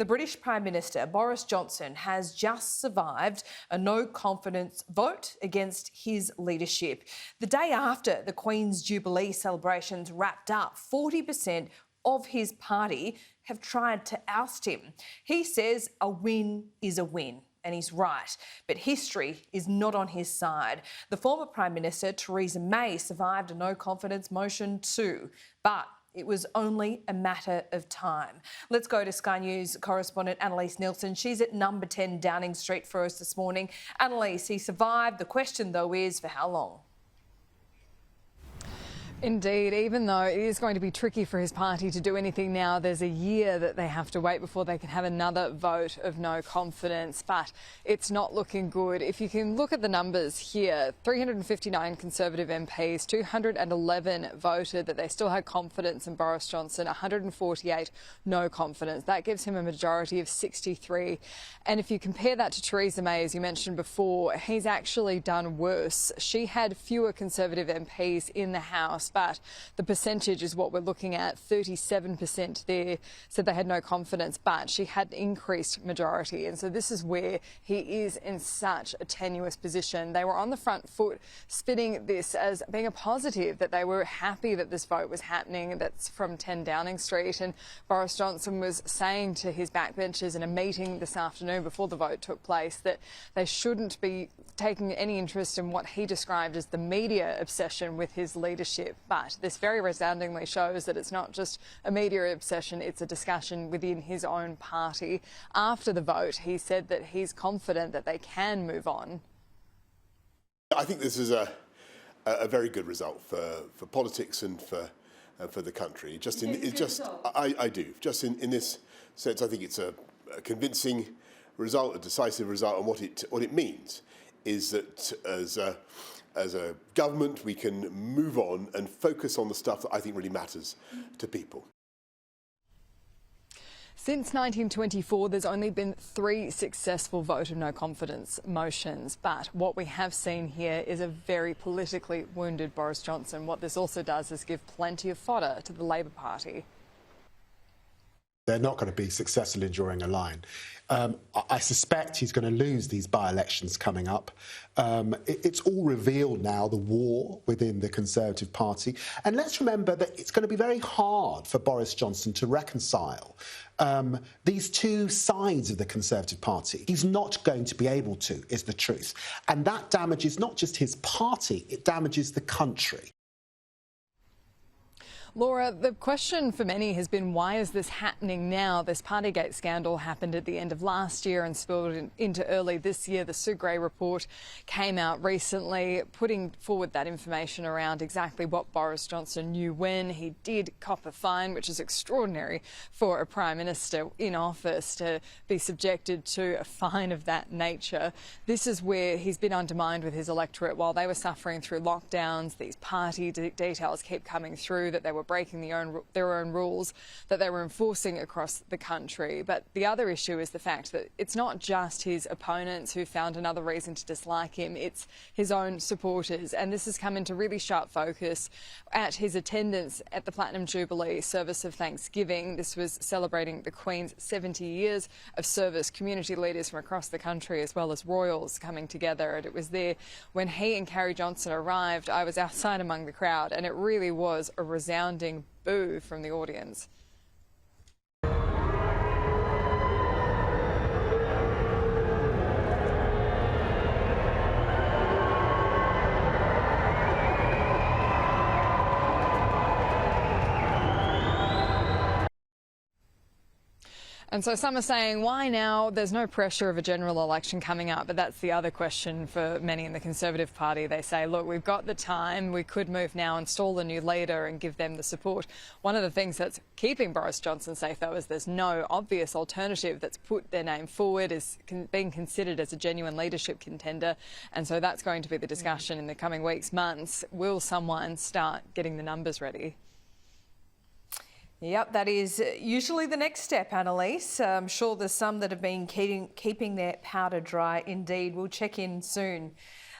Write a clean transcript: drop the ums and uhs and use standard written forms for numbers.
The British Prime Minister Boris Johnson has just survived a no-confidence vote against his leadership. The day after the Queens Jubilee celebrations wrapped up, 40% of his party have tried to oust him. He says a win is a win. And he's right, but history is not on his side. The former Prime Minister Theresa May survived a no-confidence motion too, but it was only a matter of time. Let's go to Sky News correspondent Annalise Nielsen. She's at number 10 Downing Street for us this morning. Annalise, he survived. The question, though, is for how long? Indeed, even though it is going to be tricky for his party to do anything now, there's a year that they have to wait before they can have another vote of no confidence, but it's not looking good. If you can look at the numbers here, 359 Conservative MPs, 211 voted that they still had confidence in Boris Johnson, 148 no confidence. That gives him a majority of 63. And if you compare that to Theresa May, as you mentioned before, he's actually done worse. She had fewer Conservative MPs in the House, but the percentage is what we're looking at. 37% there said they had no confidence, but she had an increased majority. And so this is where he is in such a tenuous position. They were on the front foot, spinning this as being a positive, that they were happy that this vote was happening. That's from 10 Downing Street. And Boris Johnson was saying to his backbenchers in a meeting this afternoon before the vote took place that they shouldn't be taking any interest in what he described as the media obsession with his leadership. But this very resoundingly shows that it's not just a media obsession, it's a discussion within his own party. After the vote, he said that he's confident that they can move on. I think this is a very good result for politics and for the country. I do. Just in this sense, I think it's a convincing result, a decisive result, and what it means is that as a government we can move on and focus on the stuff that I think really matters to people. Since 1924, there's only been 3 successful vote of no confidence motions. But what we have seen here is a very politically wounded Boris Johnson. What this also does is give plenty of fodder to the Labor Party. They're not going to be successful in drawing a line. I suspect he's going to lose these by-elections coming up. It's all revealed now, the war within the Conservative Party. And let's remember that it's going to be very hard for Boris Johnson to reconcile these two sides of the Conservative Party. He's not going to be able to, is the truth. And that damages not just his party, it damages the country. Laura, the question for many has been, why is this happening now? This Partygate scandal happened at the end of last year and spilled into early this year. The Sue Gray report came out recently, putting forward that information around exactly what Boris Johnson knew when. He did cop a fine, which is extraordinary for a Prime Minister in office to be subjected to a fine of that nature. This is where he's been undermined with his electorate. While they were suffering through lockdowns, these party details keep coming through that they were breaking their own rules, that they were enforcing across the country. But the other issue is the fact that it's not just his opponents who found another reason to dislike him, it's his own supporters. And this has come into really sharp focus at his attendance at the Platinum Jubilee service of Thanksgiving. This was celebrating the Queen's 70 years of service, community leaders from across the country as well as royals coming together. And it was there when he and Carrie Johnson arrived. I was outside among the crowd, and it really was a resounding boo from the audience. And so some are saying, why now? There's no pressure of a general election coming up. But that's the other question for many in the Conservative Party. They say, look, we've got the time. We could move now, install a new leader and give them the support. One of the things that's keeping Boris Johnson safe, though, is there's no obvious alternative that's put their name forward, is being considered as a genuine leadership contender. And so that's going to be the discussion in the coming weeks, months. Will someone start getting the numbers ready? Yep, that is usually the next step, Annalise. I'm sure there's some that have been keeping their powder dry. Indeed, we'll check in soon.